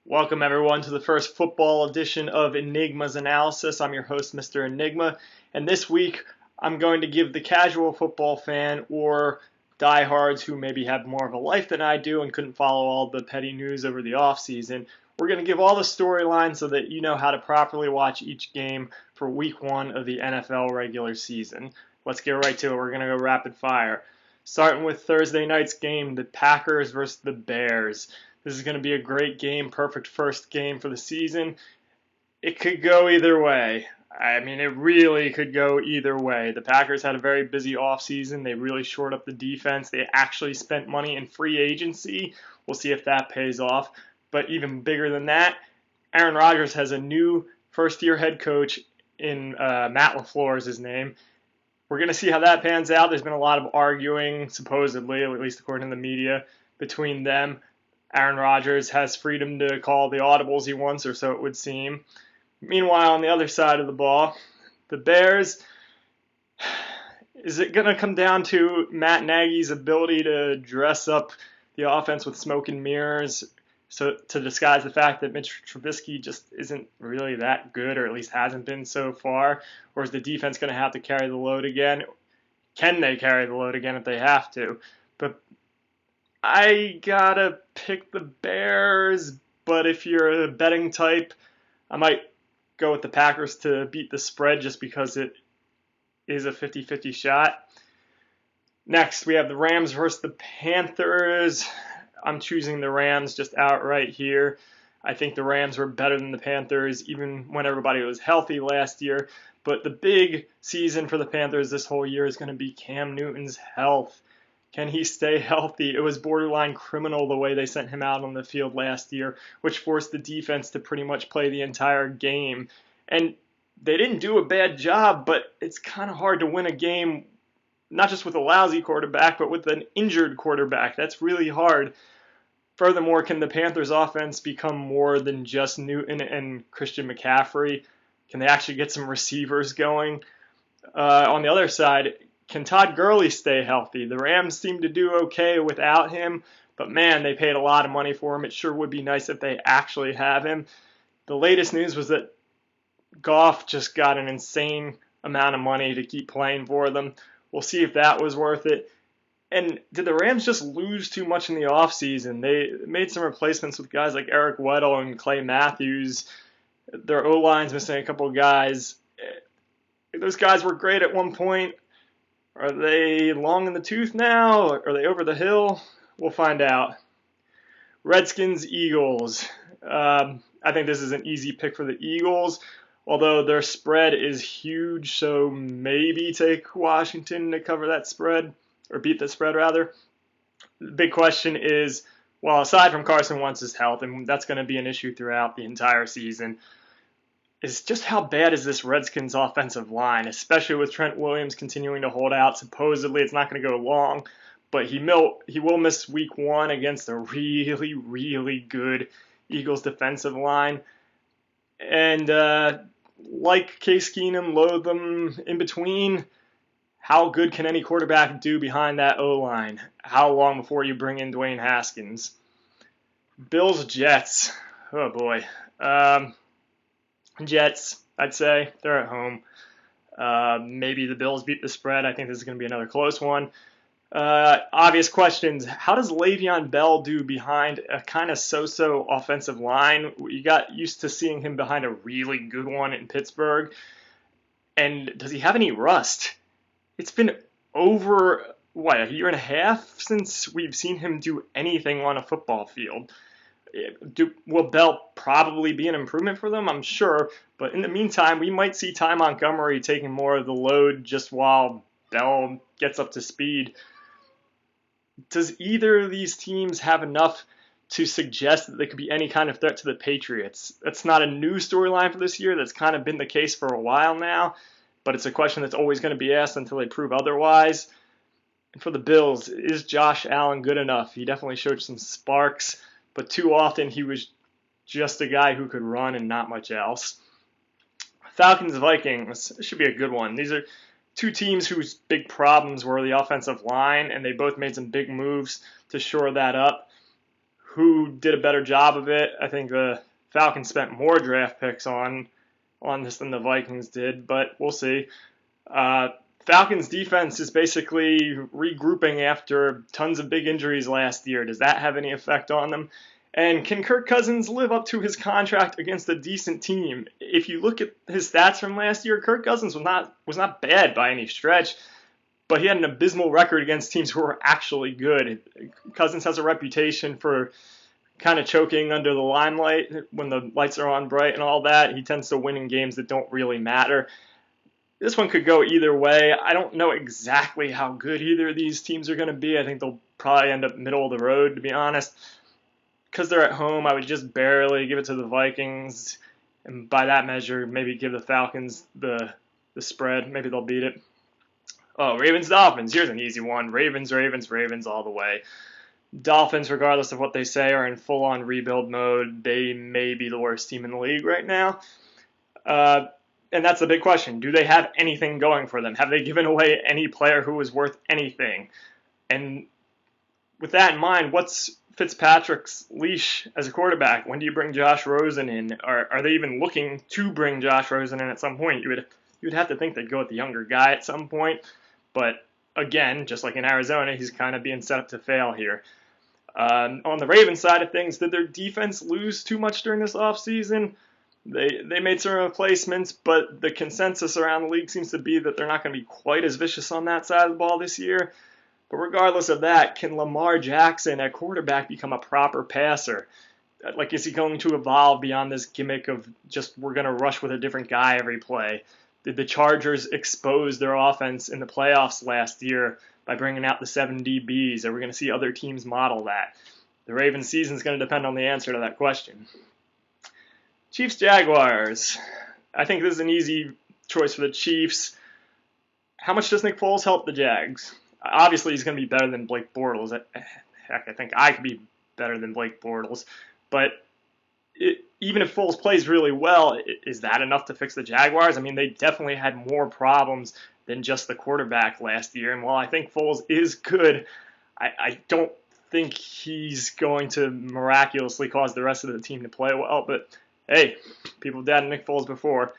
Welcome everyone to the first football edition of Enigma's Analysis. I'm your host, Mr. Enigma, and this week I'm going to give the casual football fan or diehards who maybe have more of a life than I do and couldn't follow all the petty news over the offseason. We're going to give all the storylines so that you know how to properly watch each game for week one of the NFL regular season. Let's get right to it. We're going to go rapid fire. Starting with Thursday night's game, the Packers versus the Bears. This is going to be a great game, perfect first game for the season. It could go either way. I mean, it really could go either way. The Packers had a very busy offseason. They really shored up the defense. They actually spent money in free agency. We'll see if that pays off. But even bigger than that, Aaron Rodgers has a new first-year head coach in Matt LaFleur is his name. We're going to see how that pans out. There's been a lot of arguing, supposedly, at least according to the media, between them. Aaron Rodgers has freedom to call the audibles he wants, or so it would seem. Meanwhile, on the other side of the ball, the Bears, is it going to come down to Matt Nagy's ability to dress up the offense with smoke and mirrors so to disguise the fact that Mitch Trubisky just isn't really that good, or at least hasn't been so far? Or is the defense going to have to carry the load again? Can they carry the load again if they have to? But I gotta pick the Bears, but if you're a betting type, I might go with the Packers to beat the spread just because it is a 50-50 shot. Next, we have the Rams versus the Panthers. I'm choosing the Rams just outright here. I think the Rams were better than the Panthers even when everybody was healthy last year. But the big season for the Panthers this whole year is going to be Cam Newton's health. Can he stay healthy? It was borderline criminal the way they sent him out on the field last year, which forced the defense to pretty much play the entire game. And they didn't do a bad job, but it's kind of hard to win a game, not just with a lousy quarterback, but with an injured quarterback. That's really hard. Furthermore, can the Panthers offense become more than just Newton and Christian McCaffrey? Can they actually get some receivers going? On the other side, can Todd Gurley stay healthy? The Rams seem to do okay without him, but man, they paid a lot of money for him. It sure would be nice if they actually have him. The latest news was that Goff just got an insane amount of money to keep playing for them. We'll see if that was worth it. And did the Rams just lose too much in the offseason? They made some replacements with guys like Eric Weddle and Clay Matthews. Their O-line's missing a couple of guys. Those guys were great at one point. Are they long in the tooth now? Are they over the hill? We'll find out. Redskins, Eagles. I think this is an easy pick for the Eagles, although their spread is huge, so maybe take Washington to cover that spread, or beat the spread rather. The big question is, well, aside from Carson Wentz's health, and that's going to be an issue throughout the entire season, is just how bad is this Redskins offensive line, especially with Trent Williams continuing to hold out. Supposedly it's not going to go long, but he will miss week one against a really, really good Eagles defensive line. And like Case Keenum, load them in between. How good can any quarterback do behind that O-line? How long before you bring in Dwayne Haskins? Bills, Jets. Oh, boy. Jets, I'd say. They're at home. Maybe the Bills beat the spread. I think this is going to be another close one. Obvious questions. How does Le'Veon Bell do behind a kind of so-so offensive line? You got used to seeing him behind a really good one in Pittsburgh. And does he have any rust? It's been over, a year and a half since we've seen him do anything on a football field. Will Bell probably be an improvement for them? I'm sure. But in the meantime, we might see Ty Montgomery taking more of the load just while Bell gets up to speed. Does either of these teams have enough to suggest that they could be any kind of threat to the Patriots? That's not a new storyline for this year. That's kind of been the case for a while now. But it's a question that's always going to be asked until they prove otherwise. And for the Bills, is Josh Allen good enough? He definitely showed some sparks, but too often he was just a guy who could run and not much else. Falcons, Vikings. This should be a good one. These are two teams whose big problems were the offensive line, and they both made some big moves to shore that up. who did a better job of it. I think the Falcons spent more draft picks on this than the Vikings did, but we'll see. Falcons defense is basically regrouping after tons of big injuries last year. Does that have any effect on them? And can Kirk Cousins live up to his contract against a decent team? If you look at his stats from last year, Kirk Cousins was not bad by any stretch, but he had an abysmal record against teams who were actually good. Cousins has a reputation for kind of choking under the limelight when the lights are on bright and all that. He tends to win in games that don't really matter. This one could go either way. I don't know exactly how good either of these teams are going to be. I think they'll probably end up middle of the road, to be honest. Because they're at home, I would just barely give it to the Vikings. And by that measure, maybe give the Falcons the spread. Maybe they'll beat it. Oh, Ravens-Dolphins. Here's an easy one. Ravens all the way. Dolphins, regardless of what they say, are in full-on rebuild mode. They may be the worst team in the league right now. And that's the big question. Do they have anything going for them? Have they given away any player who is worth anything? And with that in mind, what's Fitzpatrick's leash as a quarterback? When do you bring Josh Rosen in? Are they even looking to bring Josh Rosen in at some point? You would have to think they'd go with the younger guy at some point. But again, just like in Arizona, he's kind of being set up to fail here. On the Ravens side of things, did their defense lose too much during this offseason? They made some replacements, but the consensus around the league seems to be that they're not going to be quite as vicious on that side of the ball this year. But regardless of that, can Lamar Jackson at quarterback become a proper passer? Like, is he going to evolve beyond this gimmick of just we're going to rush with a different guy every play? Did the Chargers expose their offense in the playoffs last year by bringing out the 7 DBs? Are we going to see other teams model that? The Ravens season is going to depend on the answer to that question. Chiefs-Jaguars. I think this is an easy choice for the Chiefs. How much does Nick Foles help the Jags? Obviously, he's going to be better than Blake Bortles. Heck, I think I could be better than Blake Bortles. But even if Foles plays really well, is that enough to fix the Jaguars? I mean, they definitely had more problems than just the quarterback last year. And while I think Foles is good, I don't think he's going to miraculously cause the rest of the team to play well. But hey, people have doubted Nick Foles before.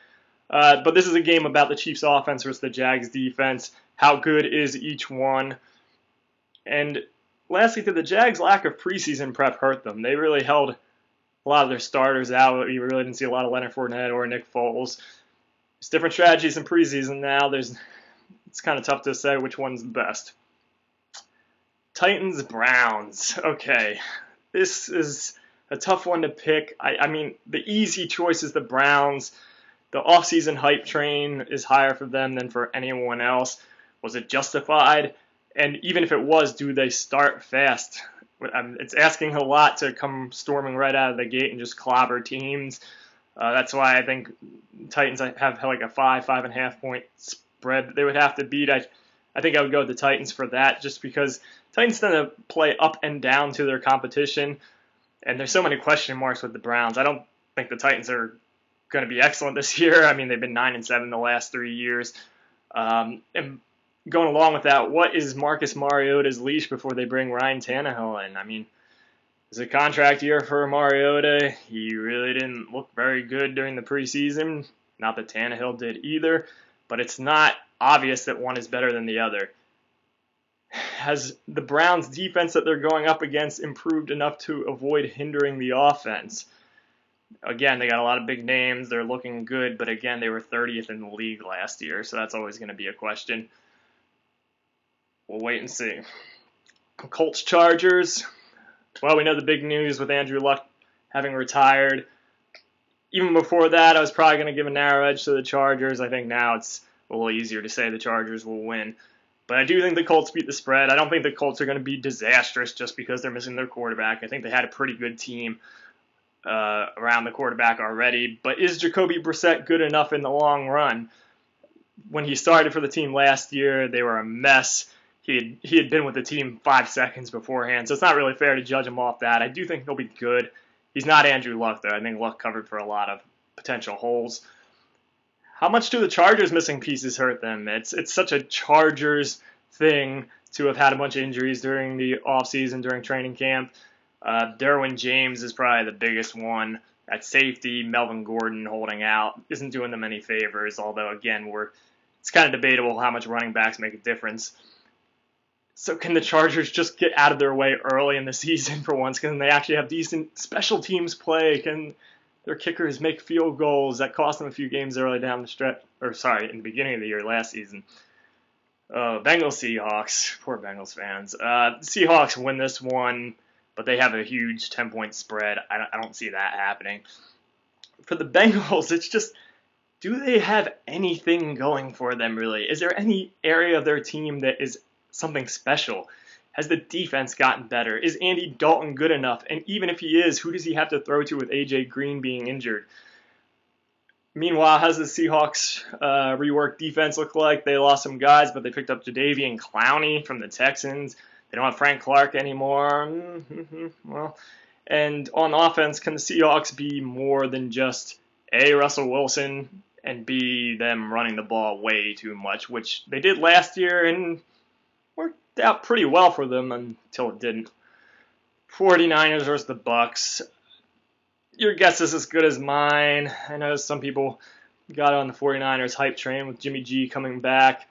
But this is a game about the Chiefs' offense versus the Jags' defense. How good is each one? And lastly, did the Jags' lack of preseason prep hurt them? They really held a lot of their starters out. You really didn't see a lot of Leonard Fournette or Nick Foles. There's different strategies in preseason now. It's kind of tough to say which one's the best. Titans-Browns. Okay, this is a tough one to pick. I mean, the easy choice is the Browns. The offseason hype train is higher for them than for anyone else. Was it justified? And even if it was, do they start fast? It's asking a lot to come storming right out of the gate and just clobber teams. That's why I think Titans have like a 5.5 point spread that they would have to beat. I think I would go with the Titans for that, just because Titans tend to play up and down to their competition, and there's so many question marks with the Browns. I don't think the Titans are going to be excellent this year. I mean, they've been 9-7 the last 3 years. And going along with that, what is Marcus Mariota's leash before they bring Ryan Tannehill in? I mean, it's a contract year for Mariota. He really didn't look very good during the preseason. Not that Tannehill did either, but it's not obvious that one is better than the other. Has the Browns' defense that they're going up against improved enough to avoid hindering the offense? Again, they got a lot of big names. They're looking good, but again, they were 30th in the league last year, so that's always going to be a question. We'll wait and see. Colts Chargers. Well, we know the big news with Andrew Luck having retired. Even before that, I was probably going to give a narrow edge to the Chargers. I think now it's a little easier to say the Chargers will win. But I do think the Colts beat the spread. I don't think the Colts are going to be disastrous just because they're missing their quarterback. I think they had a pretty good team around the quarterback already. But is Jacoby Brissett good enough in the long run? When he started for the team last year, they were a mess. He had been with the team 5 seconds beforehand, so it's not really fair to judge him off that. I do think he'll be good. He's not Andrew Luck, though. I think Luck covered for a lot of potential holes. How much do the Chargers' missing pieces hurt them? It's such a Chargers thing to have had a bunch of injuries during the offseason, during training camp. Derwin James is probably the biggest one. At safety, Melvin Gordon holding out isn't doing them any favors, although, again, it's kind of debatable how much running backs make a difference. So can the Chargers just get out of their way early in the season for once? Can they actually have decent special teams play? Can their kickers make field goals that cost them a few games early down the stretch? Or, sorry, in the beginning of the year last season. Bengals Seahawks. Poor Bengals fans. Seahawks win this one, but they have a huge 10-point spread. I don't see that happening. For the Bengals, it's just, do they have anything going for them, really? Is there any area of their team that is something special? Has the defense gotten better? Is Andy Dalton good enough? And even if he is, who does he have to throw to with A.J. Green being injured? Meanwhile, how's the Seahawks reworked defense look like? They lost some guys, but they picked up Jadeveon Clowney from the Texans. They don't have Frank Clark anymore. Well, and on offense, can the Seahawks be more than just A, Russell Wilson, and B, them running the ball way too much, which they did last year and worked out pretty well for them until it didn't. 49ers versus the Bucks. Your guess is as good as mine. I know some people got on the 49ers hype train with Jimmy G coming back.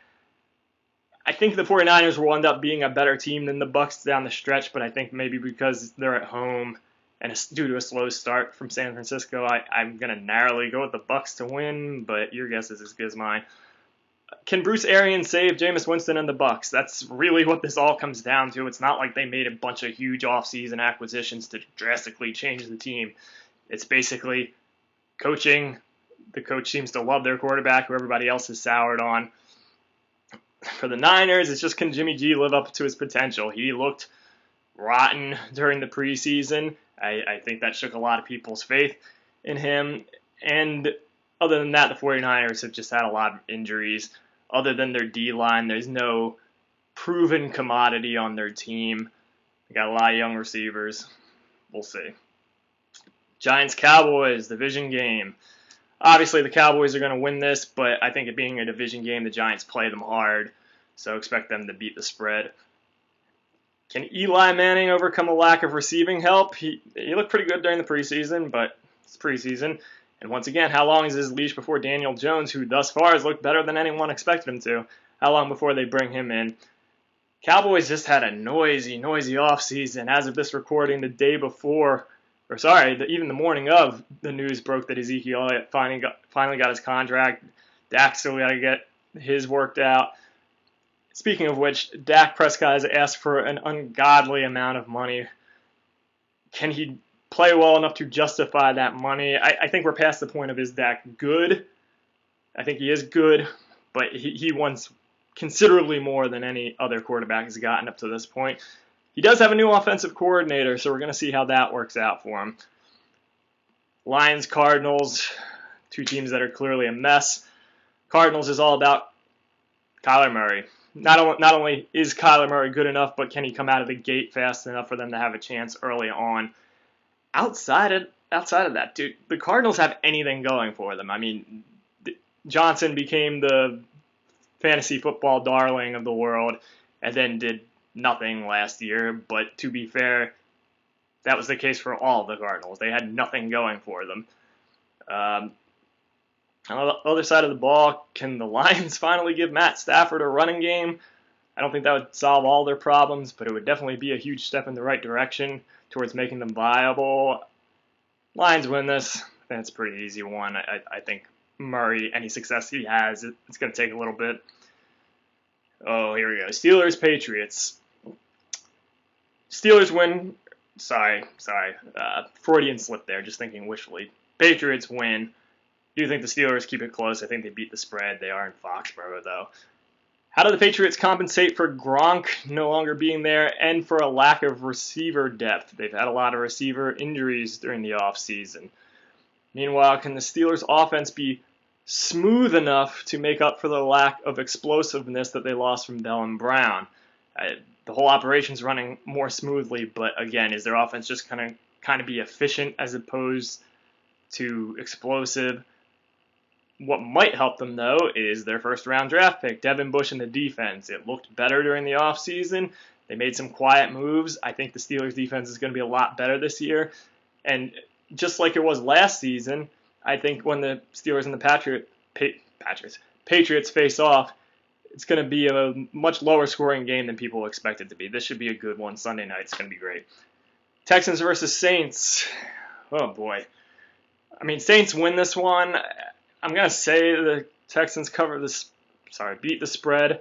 I think the 49ers will end up being a better team than the Bucks down the stretch, but I think maybe because they're at home and it's due to a slow start from San Francisco, I'm going to narrowly go with the Bucks to win, but your guess is as good as mine. Can Bruce Arians save Jameis Winston and the Bucks? That's really what this all comes down to. It's not like they made a bunch of huge offseason acquisitions to drastically change the team. It's basically coaching. The coach seems to love their quarterback, who everybody else is soured on. For the Niners, it's just, can Jimmy G live up to his potential? He looked rotten during the preseason. I think that shook a lot of people's faith in him. And other than that, the 49ers have just had a lot of injuries. Other than their D-line, there's no proven commodity on their team. They got a lot of young receivers. We'll see. Giants-Cowboys, division game. Obviously, the Cowboys are going to win this, but I think it being a division game, the Giants play them hard, so expect them to beat the spread. Can Eli Manning overcome a lack of receiving help? He looked pretty good during the preseason, but it's preseason. And once again, how long is his leash before Daniel Jones, who thus far has looked better than anyone expected him to, how long before they bring him in? Cowboys just had a noisy offseason. As of this recording, the day before, even the morning of, the news broke that Ezekiel finally got his contract. Dak still got to get his worked out. Speaking of which, Dak Prescott has asked for an ungodly amount of money. Can he play well enough to justify that money? I think we're past the point of, is Dak good? I think he is good, but he wants considerably more than any other quarterback has gotten up to this point. He does have a new offensive coordinator, so we're going to see how that works out for him. Lions, Cardinals, two teams that are clearly a mess. Cardinals is all about Kyler Murray. Not only is Kyler Murray good enough, but can he come out of the gate fast enough for them to have a chance early on? Outside of that, dude, the Cardinals have anything going for them. I mean, Johnson became the fantasy football darling of the world and then did nothing last year, but to be fair, that was the case for all of the Cardinals. They had nothing going for them. On the other side of the ball, can the Lions finally give Matt Stafford a running game? I don't think that would solve all their problems, but it would definitely be a huge step in the right direction towards making them viable. Lions win this. I think it's a pretty easy one. I think Murray, any success he has, it's going to take a little bit. Oh, here we go. Steelers, Patriots. Steelers win. Sorry. Freudian slip there, just thinking wishfully. Patriots win. Do you think the Steelers keep it close? I think they beat the spread. They are in Foxborough, though. How do the Patriots compensate for Gronk no longer being there and for a lack of receiver depth? They've had a lot of receiver injuries during the offseason. Meanwhile, can the Steelers' offense be smooth enough to make up for the lack of explosiveness that they lost from Bell and Brown? The whole operation's running more smoothly, but again, is their offense just kind of be efficient as opposed to explosive? What might help them, though, is their first-round draft pick, Devin Bush, in the defense. It looked better during the offseason. They made some quiet moves. I think the Steelers defense is going to be a lot better this year. And just like it was last season, I think when the Steelers and the Patriots face off, it's going to be a much lower scoring game than people expect it to be. This should be a good one. Sunday night, it's going to be great. Texans versus Saints. Oh, boy. I mean, Saints win this one. I'm going to say the Texans beat the spread.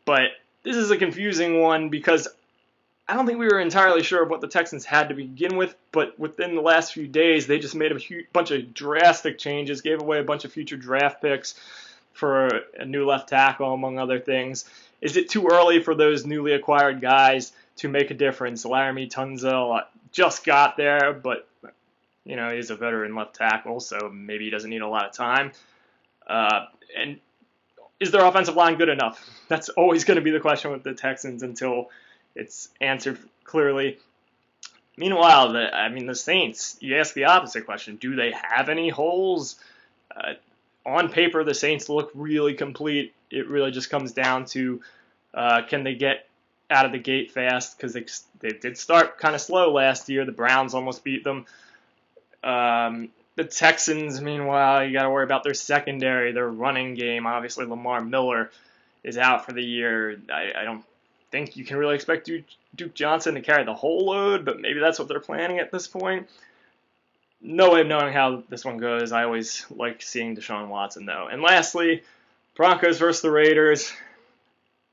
But this is a confusing one because I don't think we were entirely sure of what the Texans had to begin with, but within the last few days, they just made a bunch of drastic changes, gave away a bunch of future draft picks for a new left tackle, among other things. Is it too early for those newly acquired guys to make a difference? Laramie Tunzel just got there, but he's a veteran left tackle, so maybe he doesn't need a lot of time. And is their offensive line good enough? That's always going to be the question with the Texans until it's answered clearly. Meanwhile, the Saints, you ask the opposite question. Do they have any holes? On paper, the Saints look really complete. It really just comes down to can they get out of the gate fast, because they did start kind of slow last year. The Browns almost beat them. The Texans, meanwhile, you got to worry about their secondary, their running game. Obviously, Lamar Miller is out for the year. I don't think you can really expect Duke Johnson to carry the whole load, but maybe that's what they're planning at this point. No way of knowing how this one goes. I always like seeing Deshaun Watson, though. And lastly, Broncos versus the Raiders.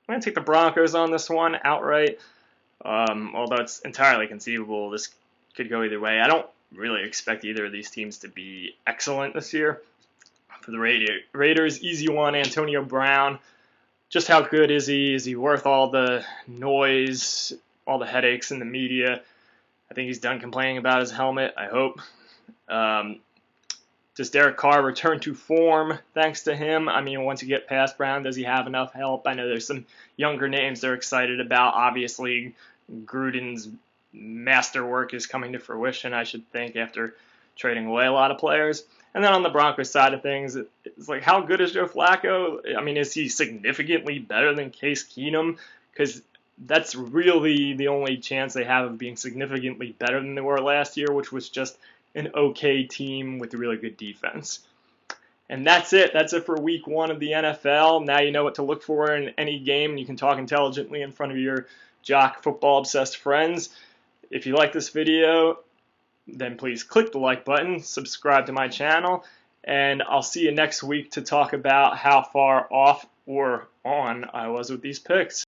I'm going to take the Broncos on this one outright, although it's entirely conceivable this could go either way. I don't really expect either of these teams to be excellent this year. For the Raiders, easy one, Antonio Brown. Just how good is he? Is he worth all the noise, all the headaches in the media? I think he's done complaining about his helmet, I hope. Does Derek Carr return to form thanks to him? I mean, once you get past Brown, does he have enough help? I know there's some younger names they're excited about. Obviously, Gruden's masterwork is coming to fruition, I should think, after trading away a lot of players. And then on the Broncos side of things, it's like, how good is Joe Flacco? I mean, is he significantly better than Case Keenum? Because that's really the only chance they have of being significantly better than they were last year, which was just an okay team with a really good defense. And that's it. That's it for week 1 of the NFL. Now you know what to look for in any game, and you can talk intelligently in front of your jock football-obsessed friends. If you like this video, then please click the like button, subscribe to my channel, and I'll see you next week to talk about how far off or on I was with these picks.